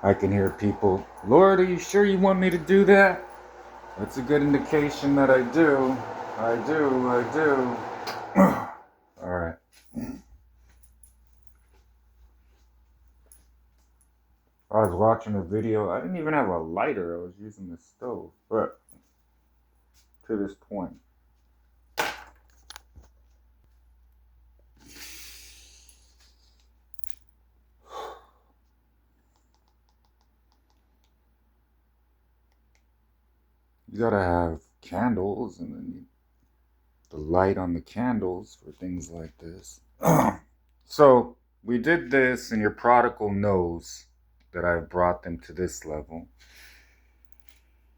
I can hear people, Lord, are you sure you want me to do that? That's a good indication that I do. I do. Alright. I was watching a video. I didn't even have a lighter. I was using the stove. But to this point. You gotta have candles and then the light on the candles for things like this. So we did this, and your prodigal knows that I've brought them to this level.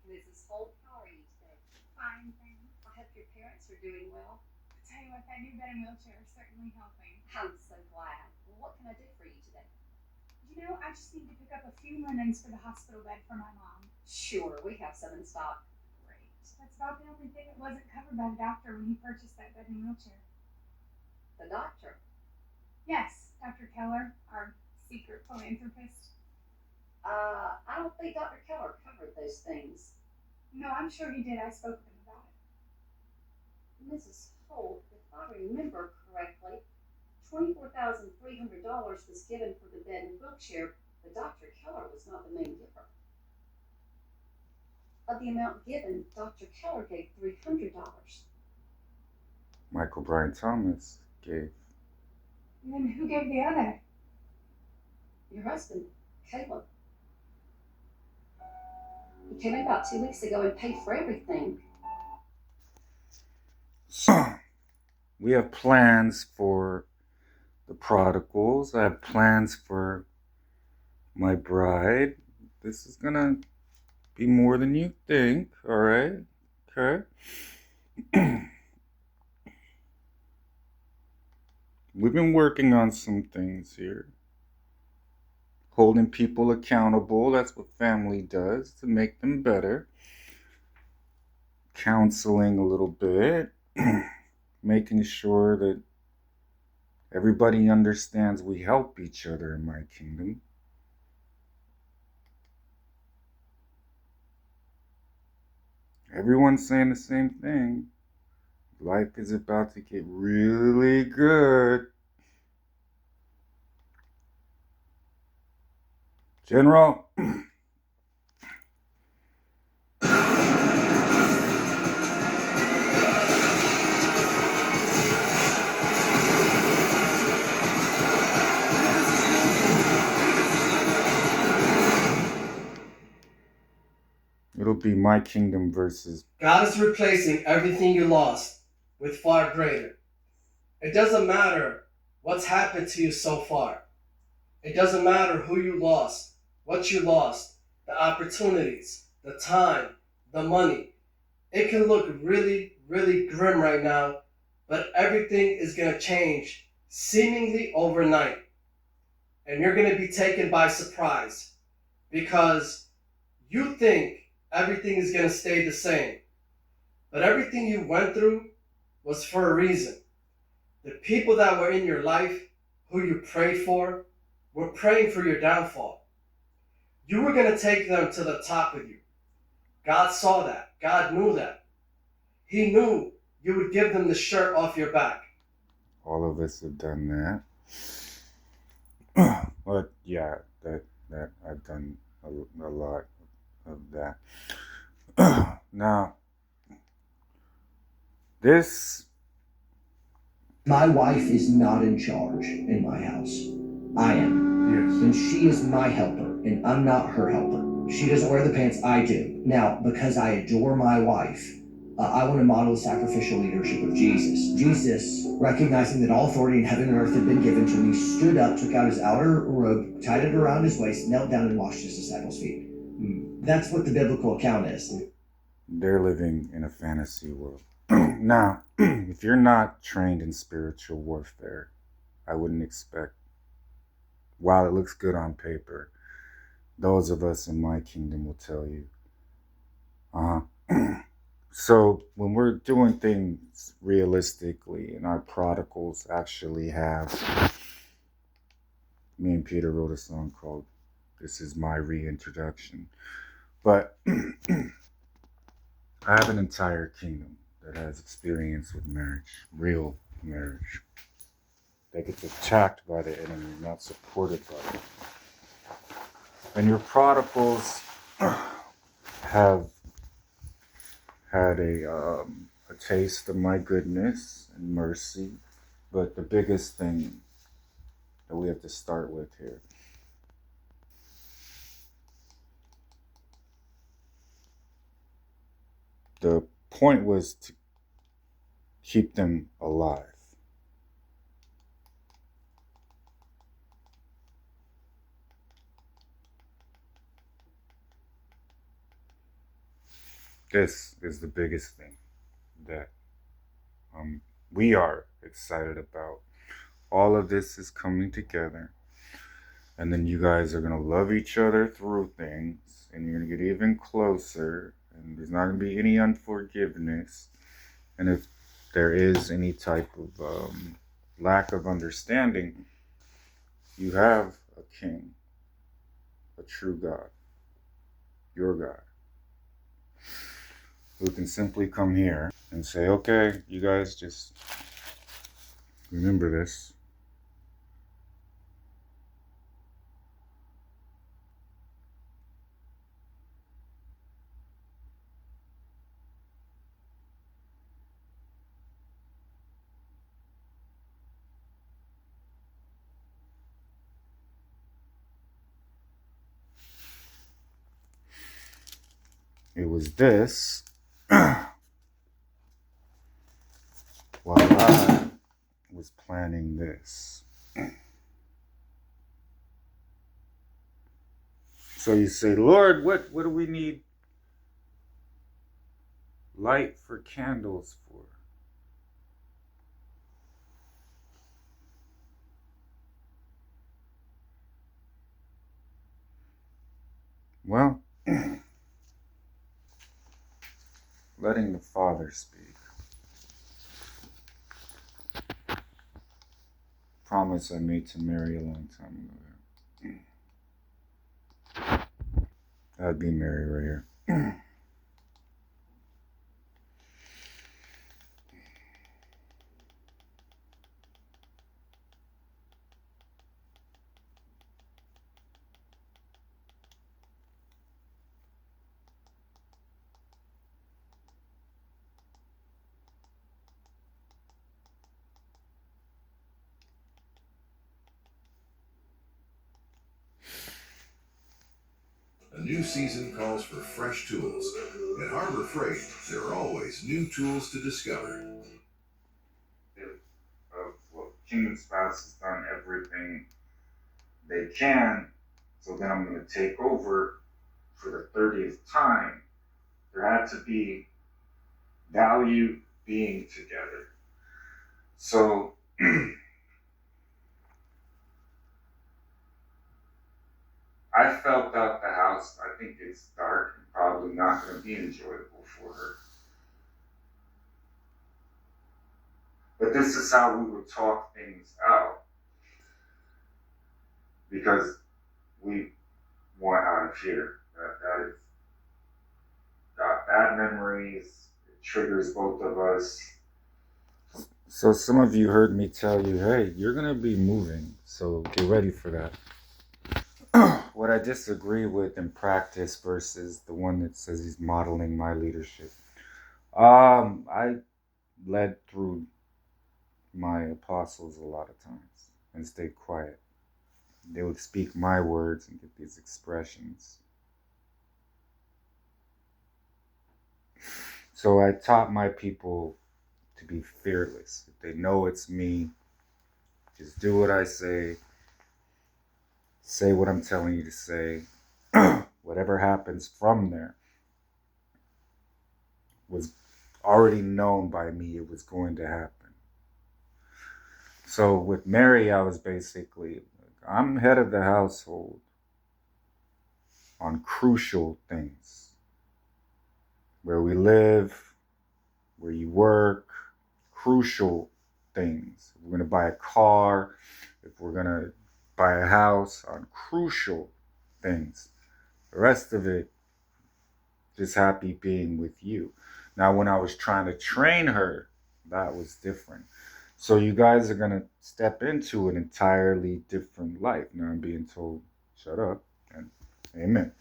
Mrs. Holt, how are you today? Fine, thanks. I hope your parents are doing well. I tell you what, that new bed and wheelchair is certainly helping. I'm so glad. Well, what can I do for you today? You know, I just need to pick up a few linens for the hospital bed for my mom. Sure, we have some in stock. Great. That's about the only thing that wasn't covered by the doctor when he purchased that bed and wheelchair. The doctor? Yes, Dr. Keller, our secret philanthropist. I don't think Dr. Keller covered those things. No, I'm sure he did. I spoke to him about it. Mrs. Holt, if I remember correctly, $24,300 was given for the bed and wheelchair, but Dr. Keller was not the main giver. Of the amount given, Dr. Keller gave $300. Michael Brian Thomas gave. And then who gave the other? Your husband, Caleb. He came in about 2 weeks ago and paid for everything. So, we have plans for the prodigals. I have plans for my bride. This is gonna be more than you think, alright? Okay. We've been working on some things here. Holding people accountable. That's what family does to make them better. Counseling a little bit. Making sure that everybody understands we help each other in my kingdom. Everyone's saying the same thing. Life is about to get really good. General. It'll be my kingdom versus... God is replacing everything you lost with far greater. It doesn't matter what's happened to you so far. It doesn't matter who you lost, what you lost, the opportunities, the time, the money. It can look really, really grim right now, but everything is going to change seemingly overnight. And you're going to be taken by surprise because you think everything is going to stay the same. But everything you went through was for a reason. The people that were in your life, who you prayed for, were praying for your downfall. You were going to take them to the top of you. God saw that. God knew that. He knew you would give them the shirt off your back. All of us have done that. But yeah, that I've done a lot of that. Now, this... My wife is not in charge in my house. I am. Yes. And she is my helper, and I'm not her helper. She doesn't wear the pants, I do. Now, because I adore my wife, I want to model the sacrificial leadership of Jesus. Jesus, recognizing that all authority in heaven and earth had been given to him, he stood up, took out his outer robe, tied it around his waist, knelt down, and washed his disciples' feet. That's what the biblical account is. They're living in a fantasy world. Now, if you're not trained in spiritual warfare, I wouldn't expect, while it looks good on paper, those of us in my kingdom will tell you, So when we're doing things realistically, and our prodigals actually have, me and Peter wrote a song called "This Is My Reintroduction," but I have an entire kingdom that has experience with marriage, real marriage. That gets attacked by the enemy, not supported by it. And your prodigals have had a taste of my goodness and mercy. But the biggest thing that we have to start with here, the point was to keep them alive. This is the biggest thing that we are excited about. All of this is coming together. And then you guys are going to love each other through things. And you're going to get even closer. And there's not going to be any unforgiveness. And if there is any type of lack of understanding, you have a king, a true God, your God, who can simply come here and say, okay, you guys just remember this. It was this while I was planning this. So you say, Lord, what do we need light for candles for? Well, letting the Father speak. Promise I made to Mary a long time ago. That'd be Mary right here. A new season calls for fresh tools. At Harbor Freight, there are always new tools to discover. Well, Kingdom Spouse has done everything they can, so then I'm going to take over for the 30th time. There had to be value being together. So I felt out the house. I think it's dark and probably not going to be enjoyable for her. But this is how we would talk things out. Because we want out of here. That is got bad memories. It triggers both of us. So some of you heard me tell you, hey, you're going to be moving. So get ready for that. What I disagree with in practice versus the one that says he's modeling my leadership. I led through my apostles a lot of times and stayed quiet. They would speak my words and get these expressions. So I taught my people to be fearless. If they know it's me, just do what I say what I'm telling you to say. Whatever happens from there was already known by me it was going to happen. So with Mary, I was basically, I'm head of the household on crucial things. Where we live, where you work, crucial things. If we're going to buy a car, if we're going to buy a house, on crucial things. The rest of it, just happy being with you. Now, when I was trying to train her, that was different. So you guys are going to step into an entirely different life. Now I'm being told, shut up, and amen.